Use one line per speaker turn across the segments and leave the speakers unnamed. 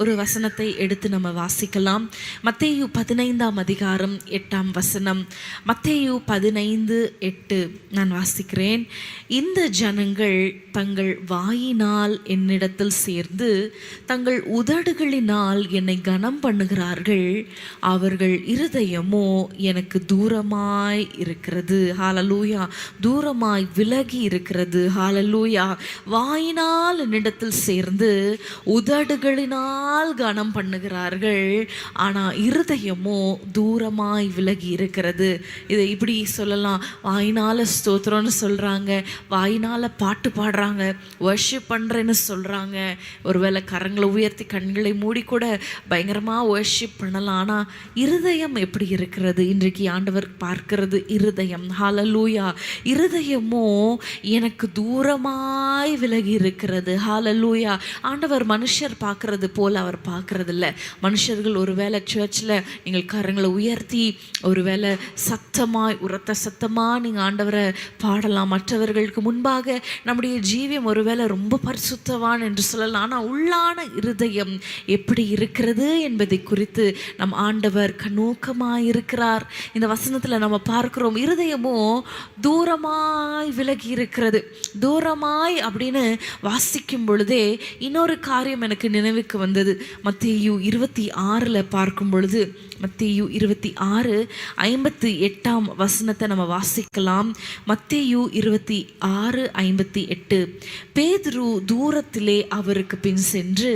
ஒரு வசனத்தை எடுத்து நம்ம வாசிக்கலாம். மத்தேயு 15ஆம் அதிகாரம் 8ஆம் வசனம். மத்தேயு 15:8 நான் வாசிக்கிறேன். இந்த ஜனங்கள் தங்கள் வாயினால் என்னிடத்தில் சேர்ந்து தங்கள் உதடுகளினால் என்னை கனம் பண்ணுகிறார்கள், அவர்கள் இருதயமோ எனக்கு தூரமாய் இருக்கிறது. ஹalleluya. தூரமாய் விலகி இருக்கிறது. ஹalleluya. வாயினால் என்னிடத்தில் சேர்ந்து உதடுகளினால் கனம் பண்ணுகிறார்கள், ஆனா இருதயமோ தூரமாய் விலகி இருக்கிறது. இதை இப்படி சொல்லலாம். வாயினால ஸ்தோத்திரம்னு சொல்றாங்க, வாயினால பாட்டு பாடுறாங்க, வர்ஷிப் பண்றேன்னு சொல்றாங்க, ஒருவேளை கரங்களை உயர்த்தி கண்களை மூடி கூட பயங்கரமா வர்ஷிப் பண்ணலாம். ஆனா இருதயம் எப்படி இருக்கிறது? இன்றைக்கு ஆண்டவர் பார்க்கிறது இருதயம். ஹalleluya. இருதயமோ எனக்கு தூரமாய் விலகி இருக்கிறது. ஹalleluya. ஆண்டவர் மனுஷர் பார்க்கறது போல அவர் பார்க்கறது இல்லை. மனுஷர்கள் ஒருவேளை சர்ச்சில் நீங்கள் கரங்களை உயர்த்தி ஒருவேளை சத்தமாய் உரத்த சத்தமாக நீங்கள் ஆண்டவரை பாடலாம். மற்றவர்களுக்கு முன்பாக நம்முடைய ஜீவியம் ஒருவேளை ரொம்ப பரிசுத்தவான் என்று சொல்லலாம். ஆனால் உள்ளான இருதயம் எப்படி இருக்கிறது என்பதை குறித்து நம் ஆண்டவர் கண்ணோக்கமாய் இருக்கிறார். இந்த வசனத்தில் நம்ம பார்க்கிறோம், இருதயமோ தூரமாய் விலகி இருக்கிறது. தூரமாய் அப்படின்னு வாசிக்கும் பொழுதே இன்னொரு காரியம் எனக்கு நினைவுக்கு வந்தது. மத்தேயு 26 பார்க்கும் பொழுது, மத்தேயு 26:58 வசனத்தை நம்ம வாசிக்கலாம். மத்தேயு 26:58. பேதுரு தூரத்திலே அவருக்கு பின் சென்று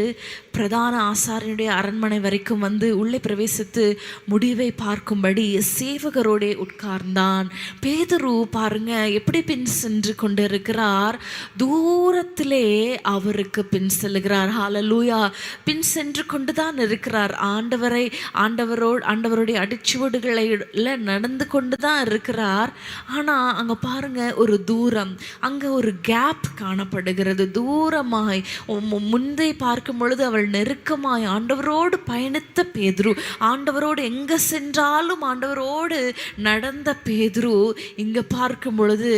பிரதான ஆசாரியனுடைய அரண்மனை வரைக்கும் வந்து உள்ளே பிரவேசித்து முடிவை பார்க்கும்படி சேவகரோடே உட்கார்ந்தான். பேதுரு பாருங்க எப்படி பின் சென்று கொண்டிருக்கிறார். தூரத்திலே அவருக்கு பின் செல்கிறார். ஹalleluya. பின் சென்று கொண்டுதான் இருக்கிறார். ஆண்டவருடைய அடிச்சுவடுகளை நடந்து கொண்டுதான் இருக்கிறார். ஆனா அங்க பாருங்க ஒரு தூரம், அங்க ஒரு கேப் காணப்படுகிறது. தூரமாய் முந்தை பார்க்கும் பொழுது அவள் நெருக்கமாய் ஆண்டவரோடு பயணித்த பேதுரு, ஆண்டவரோடு எங்க சென்றாலும் ஆண்டவரோடு நடந்த பேதுரு, இங்க பார்க்கும் பொழுது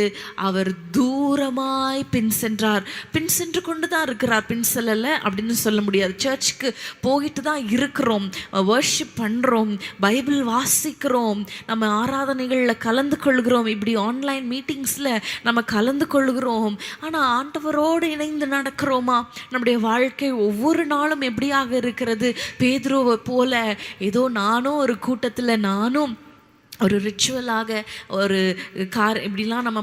அவர் தூரமாய் பின் சென்றார். பின் சென்று கொண்டுதான் இருக்கிறார். பின் செல்லல அப்படின்னு சொல்ல முடியாது. சர்ச்சுக்கு போயிட்டு தான் இருக்கிறோம், வர்ஷிப் பண்றோம், பைபிள் வாசிக்கிறோம், நம்ம ஆராதனைகளில் கலந்து கொள்கிறோம், இப்படி ஆன்லைன் மீட்டிங்ஸ்ல நம்ம கலந்து கொள்கிறோம். ஆனா ஆண்டவரோடு இணைந்து நடக்கிறோமா? நம்முடைய வாழ்க்கை ஒவ்வொரு நாளும் எப்படியாக இருக்கிறது? பேதுருவை போல ஏதோ நானும் ஒரு கூட்டத்தில் நானும் ஒரு ரிச்சுவலாக ஒரு இப்படிலாம் நம்ம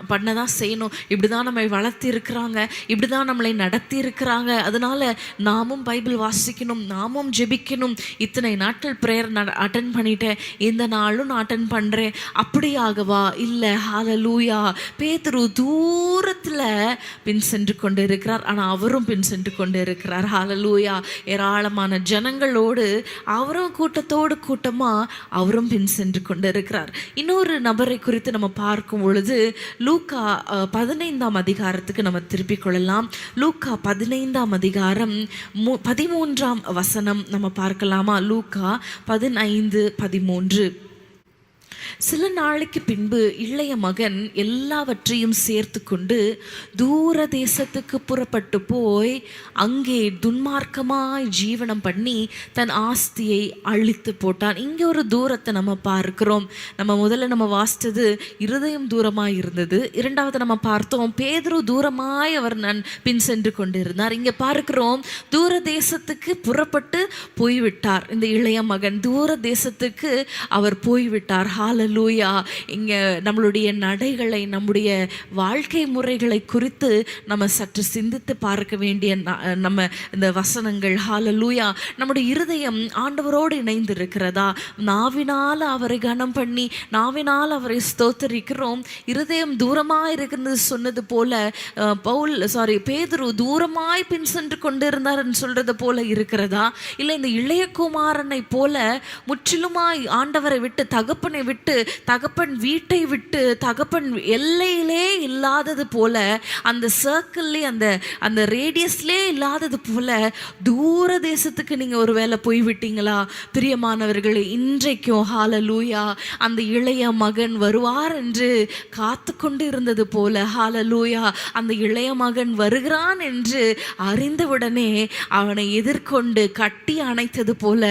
பண்ணதான் செய்யணும், இப்படி தான் நம்மை வளர்த்தி இருக்கிறாங்க, இப்படி தான் நம்மளை நடத்தி இருக்கிறாங்க, அதனால நாமும் பைபிள் வாசிக்கணும், நாமும் ஜெபிக்கணும், இத்தனை நாட்கள் ப்ரேயர் அட்டன் பண்ணிட்டேன், இந்த நாளும் நான் அட்டன் பண்ணுறேன், அப்படியாகவா? இல்லை. ஹalleluya. பேதுரு தூரத்தில் பின் சென்று கொண்டு இருக்கிறார். ஆனால் அவரும் பின் சென்று கொண்டு இருக்கிறார். ஹalleluya. ஏராளமான ஜனங்களோடு அவரும் கூட்டத்தோடு கூட்டமாக அவரும் பின் சென்று கொண்டிருக்கிறார். இன்னொரு நபரை குறித்து நம்ம பார்க்கும் பொழுது லூக்கா 15ஆம் அதிகாரத்துக்கு நம்ம திருப்பிக் கொள்ளலாம். லூக்கா 15ஆம் அதிகாரம் 13ஆம் வசனம் நம்ம பார்க்கலாமா? லூக்கா 15:13. சில நாளைக்கு பின்பு இளைய மகன் எல்லாவற்றையும் சேர்த்து கொண்டு தூர தேசத்துக்கு புறப்பட்டு போய் அங்கே துன்மார்க்கமாய் ஜீவனம் பண்ணி தன் ஆஸ்தியை அழித்து போட்டான். இங்கே ஒரு தூரத்தை நம்ம பார்க்கிறோம். நம்ம வாசித்தது இருதயம் தூரமாய் இருந்தது. இரண்டாவது நம்ம பார்த்தோம் பேதுரு தூரமாய் அவர் பின் சென்று கொண்டிருந்தார். இங்கே பார்க்கிறோம் தூர தேசத்துக்கு புறப்பட்டு போய்விட்டார். இந்த இளைய மகன் தூர தேசத்துக்கு அவர் போய்விட்டார். ஹalleluya. இங்கே நம்மளுடைய நடைகளை, நம்முடைய வாழ்க்கை முறைகளை குறித்து நம்ம சற்று சிந்தித்து பார்க்க வேண்டிய நம்ம இந்த வசனங்கள். ஹalleluya. நம்முடைய இருதயம் ஆண்டவரோடு இணைந்து இருக்கிறதா? நாவினால் அவரை கனம் பண்ணி நாவினால் அவரை ஸ்தோத்தரிக்கிறோம், இருதயம் தூரமாய் இருக்கிறது சொன்னது போல பேதுரு தூரமாய் பின் சென்று கொண்டிருந்தார் சொல்றது போல இருக்கிறதா? இல்லை இந்த இளைய குமாரனை போல முற்றிலுமாய் ஆண்டவரை விட்டு, தகப்பனை விட்டு தகப்பன் வீட்டை விட்டு தகப்பன் எல்லையிலே இல்லாதது போல, அந்த சர்க்கிள்லே அந்த அந்த ரேடியஸ்லே இல்லாதது போல தூர தேசத்துக்கு நீங்கள் ஒரு வேளை போய்விட்டீங்களா? பிரியமானவர்களே, இன்றைக்கும் ஹalleluya அந்த இளைய மகன் வருவார் என்று காத்து கொண்டு இருந்தது போல, ஹalleluya அந்த இளைய மகன் வருகிறான் என்று அறிந்தவுடனே அவனை எதிர்கொண்டு கட்டி அணைத்தது போல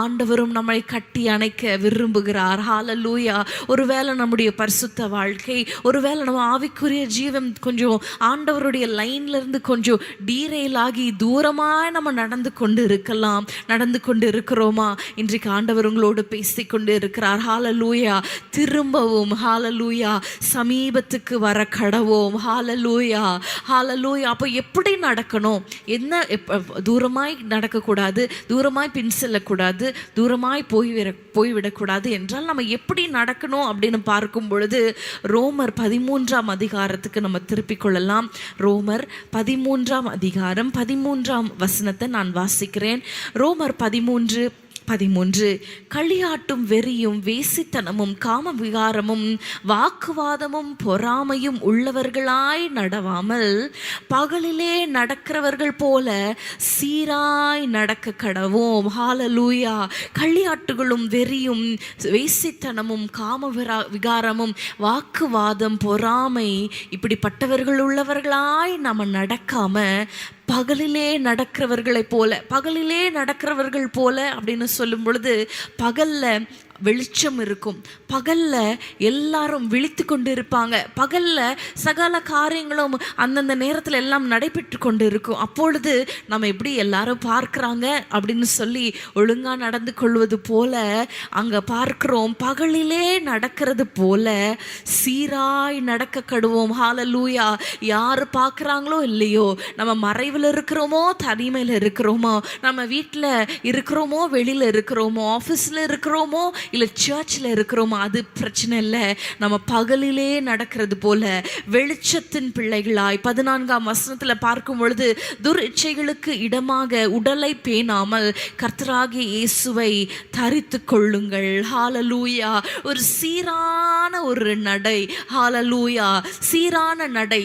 ஆண்டவரும் நம்மை கட்டி அணைக்க விரும்புகிறார். ஹalleluya. ஒருவேளை நம்முடைய பரிசுத்த வாழ்க்கை, ஒருவேளை நம்ம ஆவிக்குரிய ஜீவன் கொஞ்சம் ஆண்டவருடைய லைன்ல இருந்து கொஞ்சம் டீரெயில் ஆகி தூரமாய் நம்ம நடந்து கொண்டு இருக்கலாம். நடந்து கொண்டு இருக்கிறோமா? இன்றைக்கு ஆண்டவர் உங்களோடு பேசிக்கொண்டு இருக்கிறார். ஹalleluya. திரும்பவும் ஹalleluya சமீபத்துக்கு வர கடவோம். ஹalleluya ஹalleluya. அப்போ எப்படி நடக்கணும்? என்ன தூரமாய் நடக்கக்கூடாது, தூரமாய் பின் செல்லக்கூடாது, தூரமாய் போய்விடக்கூடாது என்றால் நம்ம எப்படி நடக்கணும் அப்படின்னு பார்க்கும் பொழுது ரோமர் 13ஆம் அதிகாரத்துக்கு நம்ம திருப்பிக் கொள்ளலாம். ரோமர் 13ஆம் அதிகாரம் 13ஆம் வசனத்தை நான் வாசிக்கிறேன். ரோமர் 13 களியாட்டும் வெறியும் வேசித்தனமும் காம விகாரமும் வாக்குவாதமும் பொறாமையும் உள்ளவர்களாய் நடவாமல் பகலிலே நடக்கிறவர்கள் போல சீராய் நடக்க கடவோம். ஹalleluya. களியாட்டுகளும் வெறியும் வேசித்தனமும் காம விகாரமும் வாக்குவாதம் பொறாமை இப்படிப்பட்டவர்கள் உள்ளவர்களாய் நம்ம நடக்காம பகலிலே நடக்கிறவர்கள் போல அப்படின்னு சொல்லும் பொழுது பகல்ல வெளிச்சம் இருக்கும், பகல்ல எல்லாரும் விழித்து கொண்டு இருப்பாங்க, பகல்ல சகல காரியங்களும் அந்தந்த நேரத்தில் எல்லாம் நடைபெற்று கொண்டு இருக்கும். அப்பொழுது நம்ம எப்படி எல்லாரும் பார்க்குறாங்க அப்படின்னு சொல்லி ஒழுங்கா நடந்து கொள்வது போல அங்க பார்க்கிறோம். பகலிலே நடக்கிறது போல சீராய் நடக்க கடுவோம். ஹalleluya. யாரு பார்க்குறாங்களோ இல்லையோ, நம்ம மறைவில் இருக்கிறோமோ தனிமையில் இருக்கிறோமோ, நம்ம வீட்டில் இருக்கிறோமோ வெளியில் இருக்கிறோமோ, ஆஃபீஸில் இருக்கிறோமோ இல்லை சர்ச்சில் இருக்கிறோமோ, அது பிரச்சனை இல்லை. நம்ம பகலிலே நடக்கிறது போல வெளிச்சத்தின் பிள்ளைகளாய் 14ஆம் வசனத்தில் பார்க்கும் பொழுது துரிச்சைகளுக்கு இடமாக உடலை பேணாமல் கர்த்தராகிய இயேசுவை தரித்து கொள்ளுங்கள். ஹalleluya. ஒரு சீரான ஒரு நடை. ஹalleluya. சீரான நடை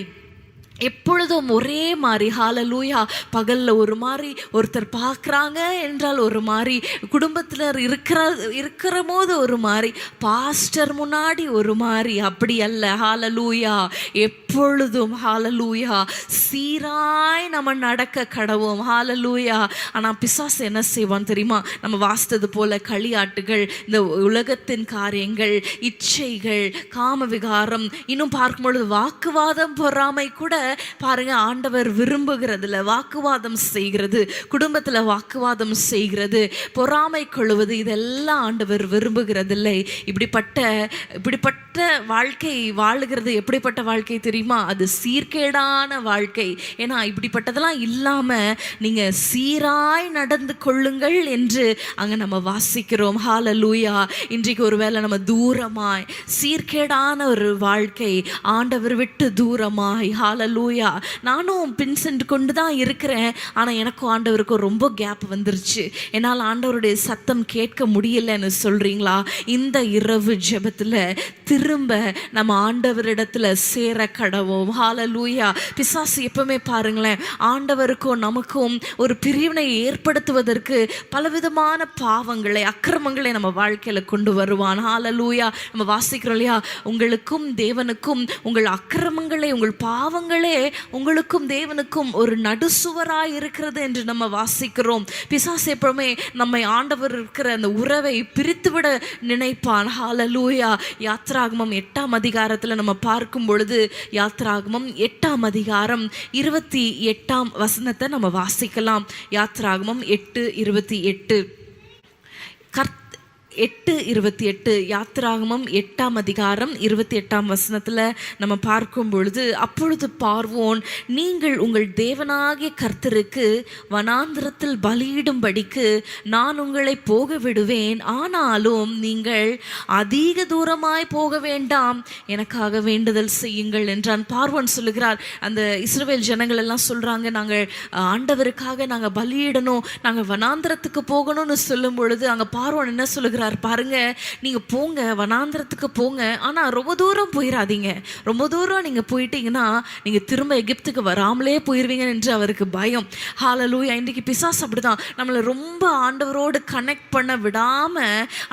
எப்பொழுதும் ஒரே மாதிரி. ஹalleluya. பகல்ல ஒரு மாதிரி ஒருத்தர் பார்க்குறாங்க என்றால் ஒரு மாதிரி, குடும்பத்தினர் இருக்கிற போது ஒரு மாதிரி, பாஸ்டர் முன்னாடி ஒரு மாதிரி, அப்படி அல்ல. ஹalleluya. எப்பொழுதும் ஹalleluya சீராய் நம்ம நடக்க கடவோம். ஹalleluya. ஆனால் பிசாசு என்ன செய்வான் தெரியுமா? நம்ம வாசித்தது போல களியாட்டுகள், இந்த உலகத்தின் காரியங்கள், இச்சைகள், காம விகாரம், இன்னும் பார்க்கும்பொழுது வாக்குவாதம் பொறாமை கூட பாருங்க ஆண்டவர் விரும்புகிறதுல வாக்குவாதம் செய்கிறது, குடும்பத்துல வாக்குவாதம் செய்கிறது, பொறாமை கொள்வது, இதெல்லாம் ஆண்டவர் விரும்புகிறதில்லை. இப்படிப்பட்ட வாழ்க்கை வாழுகிறது எப்படிப்பட்ட வாழ்க்கை தெரியுமா? அது சீர்கேடான வாழ்க்கை. ஏன்னா இப்படிப்பட்டதெல்லாம் இல்லாம நீங்க சீராய் நடந்து கொள்ளுங்கள் என்று அங்க நம்ம வாசிக்கிறோம். ஹalleluya. இன்றைக்கு ஒருவேளை நம்ம தூரமாய் சீர்கேடான ஒரு வாழ்க்கை, ஆண்டவர் விட்டு தூரமாய், ஹalleluya, நானும் பின் சென்று கொண்டு தான் இருக்கிறேன். ஆனால் எனக்கும் ஆண்டவருக்கும் ரொம்ப கேப் வந்துருச்சு, என்னால் ஆண்டவருடைய சத்தம் கேட்க முடியலன்னு சொல்றீங்களா? இந்த இரவு ஜெபத்தில் திரும்ப நம்ம ஆண்டவரிடத்துல சேர கடவோம். ஹalleluya. பிசாசு எப்பவுமே பாருங்களேன், ஆண்டவருக்கும் நமக்கும் ஒரு பிரிவினை ஏற்படுத்துவதற்கு பலவிதமான பாவங்களை அக்கிரமங்களை நம்ம வாழ்க்கையில கொண்டு வருவான். ஹalleluya. நம்ம வாசிக்கிறோம் இல்லையா? உங்களுக்கும் தேவனுக்கும் உங்கள் அக்கிரமங்களை உங்கள் பாவங்களே உங்களுக்கும் தேவனுக்கும் ஒரு நடுசுவராய் இருக்கிறது என்று நம்ம வாசிக்கிறோம். பிசாசு எப்பவுமே நம்மை ஆண்டவர் இருக்கிற அந்த உறவை பிரித்துவிட நினைப்பான். ஹalleluya. யாத்ராகமம் 8ஆம் அதிகாரத்தில் நம்ம பார்க்கும் பொழுது, யாத்ராகமம் 8ஆம் அதிகாரம் 28ஆம் வசனத்தை நம்ம வாசிக்கலாம். யாத்ராகமம் 8:28. 8:28 யாத்ராகமம் 8ஆம் அதிகாரம் 28ஆம் வசனத்தில் நம்ம பார்க்கும் பொழுது, அப்பொழுது பார்வோன், நீங்கள் உங்கள் தேவனாகிய கர்த்தருக்கு வனாந்திரத்தில் பலியிடும்படிக்கு நான் உங்களை போக விடுவேன், ஆனாலும் நீங்கள் அதிக தூரமாய் போக வேண்டாம், எனக்காக வேண்டுதல் செய்யுங்கள் என்றான். பார்வோன் சொல்லுகிறார், அந்த இஸ்ரவேல் ஜனங்கள் எல்லாம் சொல்றாங்க, நாங்கள் ஆண்டவருக்காக நாங்கள் பலியிடணும், நாங்கள் வனாந்திரத்துக்கு போகணும்னு சொல்லும் பொழுது அங்கே பார்வோன் என்ன சொல்லுகிறார்? சொல்றார் பாருங்க, நீங்க போங்க, வனாந்திரத்துக்கு போங்க, ஆனா ரொம்ப தூரம் போயிடாதீங்க. ரொம்ப தூரம் நீங்க போயிட்டீங்கன்னா நீங்க திரும்ப எகிப்துக்கு வராமலே போயிருவீங்க என்று அவருக்கு பயம். ஹல்லேலூயா. இன்றைக்கு பிசாசு அப்படிதான் நம்மளை ரொம்ப ஆண்டவரோடு கனெக்ட் பண்ண விடாம,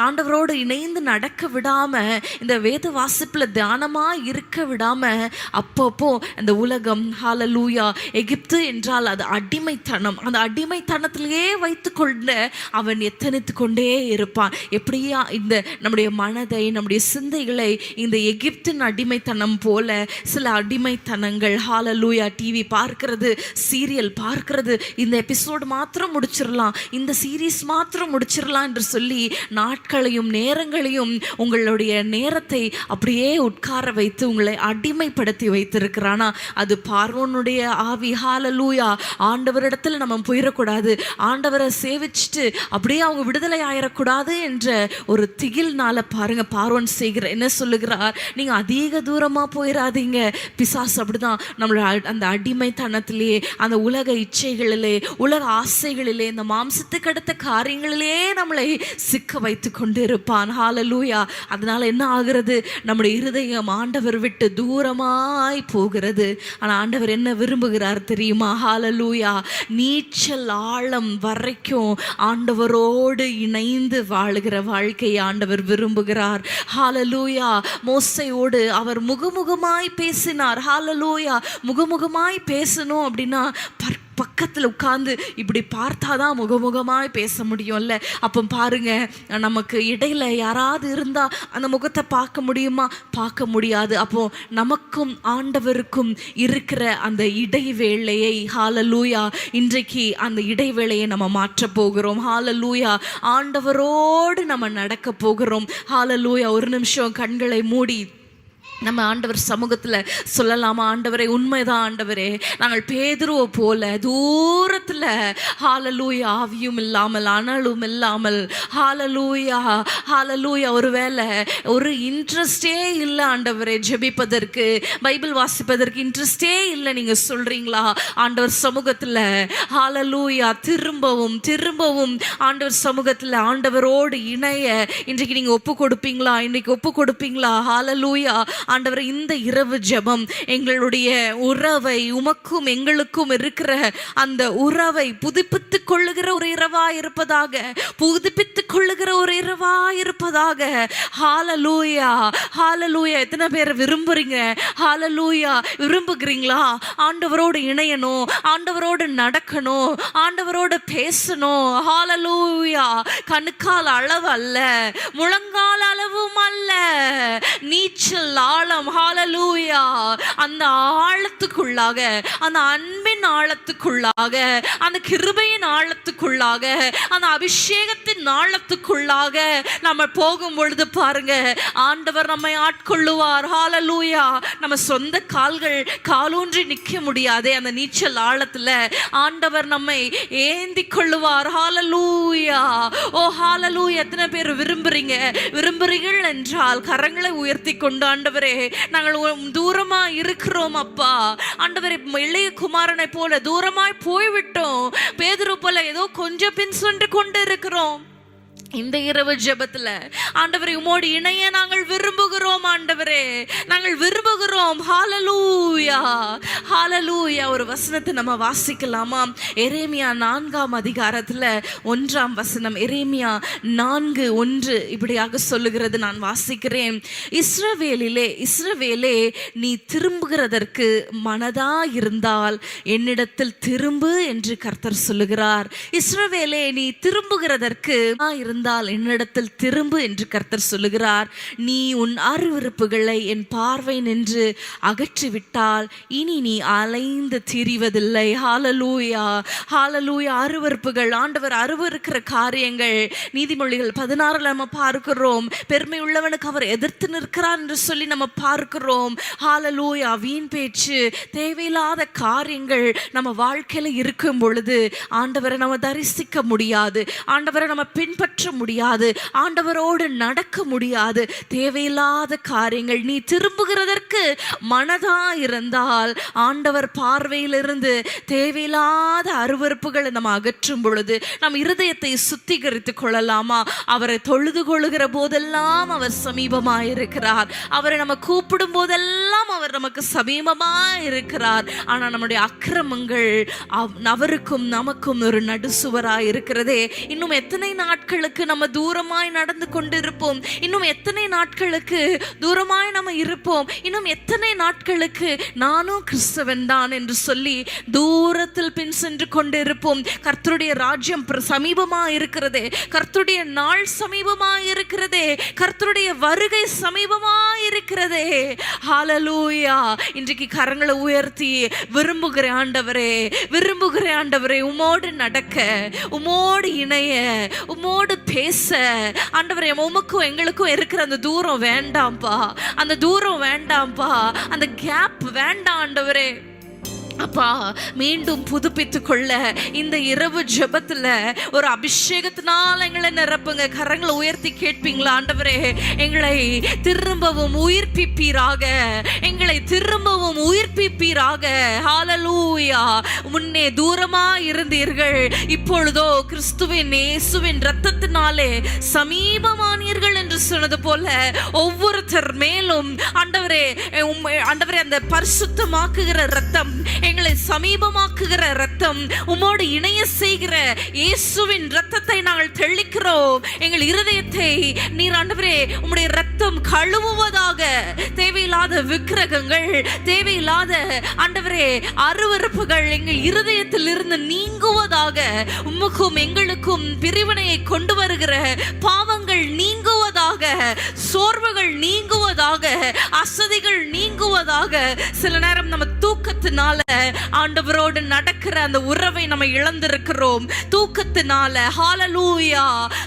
ஆண்டவரோடு இணைந்து நடக்க விடாம, இந்த வேத வாசிப்புல தியானமா இருக்க விடாம, அப்பப்போ இந்த உலகம், ஹல்லேலூயா, எகிப்து என்றால் அது அடிமைத்தனம், அந்த அடிமைத்தனத்திலேயே வைத்துக்கொண்டு அவன் எத்தனித்து கொண்டே இருப்பான். எப்படியா இந்த நம்முடைய மனதை, நம்முடைய சிந்தைகளை இந்த எகிப்தின் அடிமைத்தனம் போல சில அடிமைத்தனங்கள், ஹல்லேலூயா, டிவி பார்க்கிறது, சீரியல் பார்க்கிறது, இந்த எபிசோடு மாத்திரம் முடிச்சிடலாம், இந்த சீரீஸ் மாத்திரம் முடிச்சிடலாம் என்று சொல்லி நாட்களையும் நேரங்களையும் உங்களுடைய நேரத்தை அப்படியே உட்கார வைத்து உங்களை அடிமைப்படுத்தி வைத்திருக்கிறானா அது பார்வோனுடைய ஆவி. ஹல்லேலூயா. ஆண்டவரிடத்தில் நம்ம போயிடக்கூடாது, ஆண்டவரை சேவிச்சுட்டு அப்படியே அவங்க விடுதலை ஆயிடக்கூடாது என்ற ஒரு திகில்னால பாருங்க பார்வோன் என்ன சொல்லுகிறார், நீங்க அதிக தூரமா போயிடாதீங்க. பிசாசு அப்படிதான் நம்மளோட அந்த அடிமைத்தனத்திலே, அந்த உலக இச்சைகளிலே, உலக ஆசைகளிலே, இந்த மாம்சத்துக்கு அடுத்த காரியங்களிலே நம்மளை சிக்க வைத்து கொண்டு இருப்பான். ஹல்லேலூயா. அதனால என்ன ஆகிறது, நம்முடைய இருதயம் ஆண்டவர் விட்டு தூரமாய் போகிறது. ஆனா ஆண்டவர் என்ன விரும்புகிறார் தெரியுமா? ஹல்லேலூயா. நீச்சல் ஆழம் வரைக்கும் ஆண்டவரோடு இணைந்து வாழுகிற வாழ்க்கையை ஆண்டவர் விரும்புகிறார். ஹல்லேலூயா. மோசேயோடு அவர் முகமுகமாய் பேசினார். ஹல்லேலூயா. முகமுகமாய் பேசணும் அப்படின்னா பக்கத்தில் உட்கார்ந்து இப்படி பார்த்தாதான் முகமுகமாய் பேச முடியும்ல. அப்போ பாருங்க, நமக்கு இடையில யாராவது இருந்தா அந்த முகத்தை பார்க்க முடியுமா? பார்க்க முடியாது. அப்போ நமக்கும் ஆண்டவருக்கும் இருக்கிற அந்த இடைவேளையை, ஹல்லேலூயா, இன்றைக்கு அந்த இடைவேளையை நம்ம மாற்ற போகிறோம். ஹல்லேலூயா. ஆண்டவரோடு நம்ம நடக்க போகிறோம். ஹல்லேலூயா. ஒரு நிமிஷம் கண்களை மூடி நம்ம ஆண்டவர் சமூகத்தில் சொல்லலாமா? ஆண்டவரே, உண்மைதான் ஆண்டவரே, நாங்கள் பேதுருவை போல தூரத்தில், ஹல்லேலூயா, ஆவியும் இல்லாமல் அனலும் இல்லாமல், ஹல்லேலூயா, ஹல்லேலூயா, ஒருவேளை ஒரு இன்ட்ரெஸ்டே இல்லை ஆண்டவரே, ஜெபிப்பதற்கு, பைபிள் வாசிப்பதற்கு இன்ட்ரெஸ்டே இல்லை, நீங்கள் சொல்கிறீங்களா? ஆண்டவர் சமூகத்தில், ஹல்லேலூயா, திரும்பவும் திரும்பவும் ஆண்டவர் சமூகத்தில் ஆண்டவரோடு இணைய இன்றைக்கு நீங்கள் ஒப்பு கொடுப்பீங்களா? இன்றைக்கு ஒப்பு கொடுப்பீங்களா? ஹல்லேலூயா. ஆண்டவரே, இந்த இரவு ஜெபம் எங்களுடைய உறவை, உமக்கும் எங்களுக்கும் இருக்கிற அந்த உறவை புதுப்பித்துக் கொள்ளுகிற ஒரு இரவா இருப்பதாக, புதுப்பித்துக் கொள்ளுகிற ஒரு இரவா இருப்பதாக. ஹல்லேலூயா. ஹல்லேலூயா. எத்தனை பேர் விரும்புறீங்க? ஹல்லேலூயா. விரும்புகிறீங்களா? ஆண்டவரோடு இணையணும், ஆண்டவரோடு நடக்கணும், ஆண்டவரோடு பேசணும். ஹல்லேலூயா. கணுக்கால் அளவு அல்ல, முழங்கால் அளவும் அல்ல, நீச்சல் ஆழம். ஹல்லேலூயா. அந்த ஆழத்துக்குள்ளாக, அந்த அன்பின் ஆழத்துக்குள்ளாக, அந்த கிருபையின் ஆழத்துக்குள்ளாக, அந்த அபிஷேகத்தின் ஆழத்துக்குள்ளாக நம்ம போகும் பொழுது பாருங்க, ஆண்டவர் நம்மை ஆட்கொள்ளுவார். ஹல்லேலூயா. நம்ம சொந்த கால்கள் காலூன்றி நிற்க முடியாதே, அந்த நீச்சல் ஆழத்துல ஆண்டவர் நம்மை ஏந்தி கொள்ளுவார். ஹல்லேலூயா. ஓ ஹல்லேலூயா. எத்தனை பேர் விரும்புறீர்கள் என்றால் கரங்களை உயர்த்தி கொண்டு, ஆண்டவரே, நாங்கள் தூரமா இருக்கிறோம் அப்பா, ஆண்டவரே, இளைய குமாரனை போல தூரமாய் போய்விட்டோம், பேதுரு போல ஏதோ கொஞ்சம் பின் சென்று கொண்டு இருக்கிறோம். இந்த இரவு ஜெபத்துல ஆண்டவரே, உமோடு இணைய நாங்கள் விரும்புகிறோம். ஆண்டவரே, நாங்கள் விரும்புகிறோம். ஹல்லேலூயா. ஹல்லேலூயா. ஒரு வசனத்தை நம்ம வாசிக்கலாமா? எரேமியா 4ஆம் அதிகாரத்துல 1ஆம் வசனம். எரேமியா 4:1 இப்படியாக சொல்லுகிறது, நான் வாசிக்கிறேன். இஸ்ரவேலே, நீ திரும்புகிறதற்கு மனதா இருந்தால் என்னிடத்தில் திரும்பு என்று கர்த்தர் சொல்லுகிறார். இஸ்ரவேலே, நீ திரும்புகிறதற்கு என்னிடத்தில் திரும்பு என்று கர்த்தர் சொல்லுகிறார். நீ உன் அருவருப்புகளை என் பார்வை நின்று அகற்றிவிட்டால் இனி நீ அலைந்து திரிவதில்லை. ஹல்லேலூயா. ஹல்லேலூயா. அருவருப்புகள், ஆண்டவர் அருவருக்கிற காரியங்கள் நீதிமொழிகள் 16 நம்ம பார்க்கிறோம். பெருமை உள்ளவனுக்கு அவர் எதிர்த்து நிற்கிறார் என்று சொல்லி நம்ம பார்க்கிறோம். ஹல்லேலூயா. வீண் பேச்சு, தேவையில்லாத காரியங்கள் நம்ம வாழ்க்கையில இருக்கும் பொழுது ஆண்டவரை நம்ம தரிசிக்க முடியாது, ஆண்டவரை நம்ம பின்பற்ற பின்பற்ற முடியாது, ஆண்டவரோடு நடக்க முடியாது. தேவையில்லாத காரியங்கள், நீ திரும்புகிறதற்கு மனதா இருந்தால் ஆண்டவர் பார்வையிலிருந்து தேவையில்லாத அருவருப்புகளை நம்ம அகற்றும் பொழுது நம் இருதயத்தை சுத்திகரித்துக் கொள்ளலாமா? அவரை தொழுது கொள்ளுகிற போதெல்லாம் அவர் சமீபமாயிருக்கிறார். அவரை நம்ம கூப்பிடும் போதெல்லாம் அவர் நமக்கு சமீபமாயிருக்கிறார். ஆனா நம்முடைய அக்கிரமங்கள் அவருக்கும் நமக்கும் ஒரு நடுசுவராய் இருக்கிறதே. இன்னும் எத்தனை நாட்களுக்கு நம்ம தூரமாய் நடந்து கொண்டிருப்போம்? இன்னும் எத்தனை நாட்களுக்கு தூரமாய் நம்ம இருப்போம்? இன்னும் எத்தனை நாட்களுக்கு நானும் கிறிஸ்தவன் தான் என்று சொல்லி தூரத்தில் பின் சென்று கொண்டிருப்போம்? கர்த்தருடைய ராஜ்யம் சமீபமா இருக்கிறதே, கர்த்தருடைய நாள் சமீபமா இருக்கிறதே, கர்த்தருடைய வருகை சமீபமா இருக்கிறதே. ஹல்லேலூயா. இன்றைக்கு கரங்களை உயர்த்தி விரும்புகிற ஆண்டவரே, விரும்புகிற ஆண்டவரே, உமோடு நடக்க, உமோடு இணைய, உமோடு பேச ஆண்டவரே, உமக்கும் எங்களுக்கும் இருக்கிற அந்த தூரம் வேண்டாம்பா, அந்த தூரம் வேண்டாம்பா, அந்த கேப் வேண்டாம் ஆண்டவரே. அப்பா, மீண்டும் புதுப்பித்துக் கொள்ள இந்த இரவு ஜெபத்துல ஒரு அபிஷேகத்தினால் எங்களை நிரப்புங்க. கரங்களை உயர்த்தி கேட்பீங்களா? ஆண்டவரே, எங்களை திரும்பவும் உயிர்ப்பிப்பீராக, எங்களை திரும்பவும் உயிர்ப்பிப்பீராக. ஹல்லேலூயா. முன்னே தூரமா இருந்தீர்கள், இப்பொழுதோ கிறிஸ்துவின் இயேசுவின் இரத்தத்தினாலே சமீபமானீர்கள் என்று சொன்னது போல ஒவ்வொருத்தர் மேலும் ஆண்டவரே, ஆண்டவரே, அந்த பரிசுத்தமாக்குகிற இரத்தம், எங்களை சமீபமாக்குகிற இரத்தம், உமோடு இணைய செய்கிற இயேசுவின் இரத்தத்தை நாங்கள் தெளிக்கிறோம். எங்கள் இருதயத்தை நீர் ஆண்டவரே உம்முடைய இரத்தம் கழுவுவதாக. தேவையில்லாத விக்கிரகங்கள், தேவையில்லாத ஆண்டவரே அருவருப்புகள் எங்கள் இருதயத்தில் இருந்து நீங்குவதாக. உமக்கும் எங்களுக்கும் பிரிவினையை கொண்டு வருகிற பாவங்கள் நீங்குவதாக, சோர்வுகள் நீங்குவதாக, அசதிகள் நீங்குவதாக. சில நேரம் நம்ம தூக்கத்தினால ஆண்டவரோடு நடக்கிற அந்த உறவை நம்ம இழந்திருக்கிறோம், தூக்கத்தினால. ஹல்லேலூயா,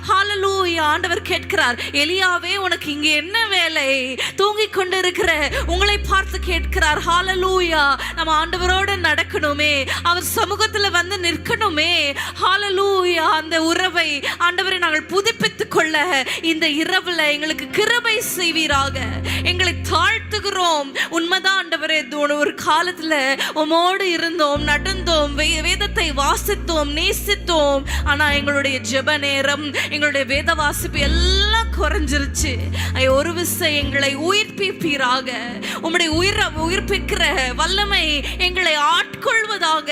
ஹல்லேலூயா. ஆண்டவர் கேட்கிறார், எலியாவே உனக்கு இங்க என்ன வேலை? தூங்கிக் கொண்டு இருக்கிற உங்களை பார்த்து கேட்கிறார். ஹல்லேலூயா. நம்ம ஆண்டவரோடு நடக்கணுமே, அவர் சமூகத்துல வந்து நிற்கணுமே. ஹல்லேலூயா. அந்த உறவை ஆண்டவரை நாங்கள் புதுப்பித்துக் கொள்ள இந்த இரவுல எங்களுக்கு கிருபை செய்வீராக. எங்களை தாழ்த்துகிறோம். உண்மைதான் ஆண்டவரே, ஒரு காலத்துல உமோடு இருந்தோம், நடந்தோம், வேதத்தை வாசித்தோம், நேசித்தோம். ஆனா எங்களுடைய ஜெப நேரம், எங்களுடைய வேத வாசிப்பு எல்லாம் குறைஞ்சிருச்சு. ஒரு விசை எங்களை உயிர்ப்பிப்பீராக. உம்முடைய உயிர்ப்பிக்கிற வல்லமை எங்களை ஆட்கொள்வதாக.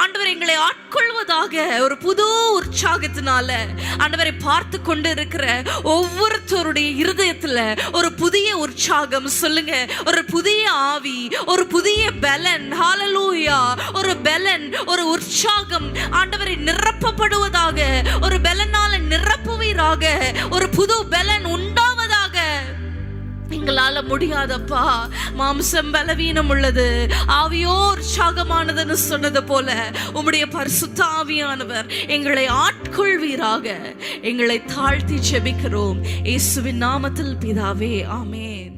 ஆண்டவர் எங்களை ஆட்கொள்வதாக. ஒரு புது உற்சாகத்தினால ஆண்டவரை பார்த்து கொண்டு இருக்கிற ஒவ்வொருத்தருடைய இருதயத்துல ஒரு புதிய உற்சாகம் சொல்லுங்க, ஒரு புதிய ஆவி, ஒரு புதிய பலன். ஹல்லேலூயா. ஒரு பலன், ஒரு உற்சாகம் ஆண்டவரை நிரப்பப்படுவதாக. ஒரு பலனால நிரப்புவீராக. ஒரு புது பலன் உண்டாவதாக. எங்களால முடியாதப்பா, மாம்சம் பலவீனம் உள்ளது, ஆவியோ உற்சாகமானதுன்னு சொன்னது போல உம்முடைய பரிசுத்த ஆவியானவர் எங்களை ஆட்கொள்வீராக. எங்களை தாழ்த்தி ஜெபிக்கிறோம் இயேசுவின் நாமத்தில் பிதாவே, ஆமென்.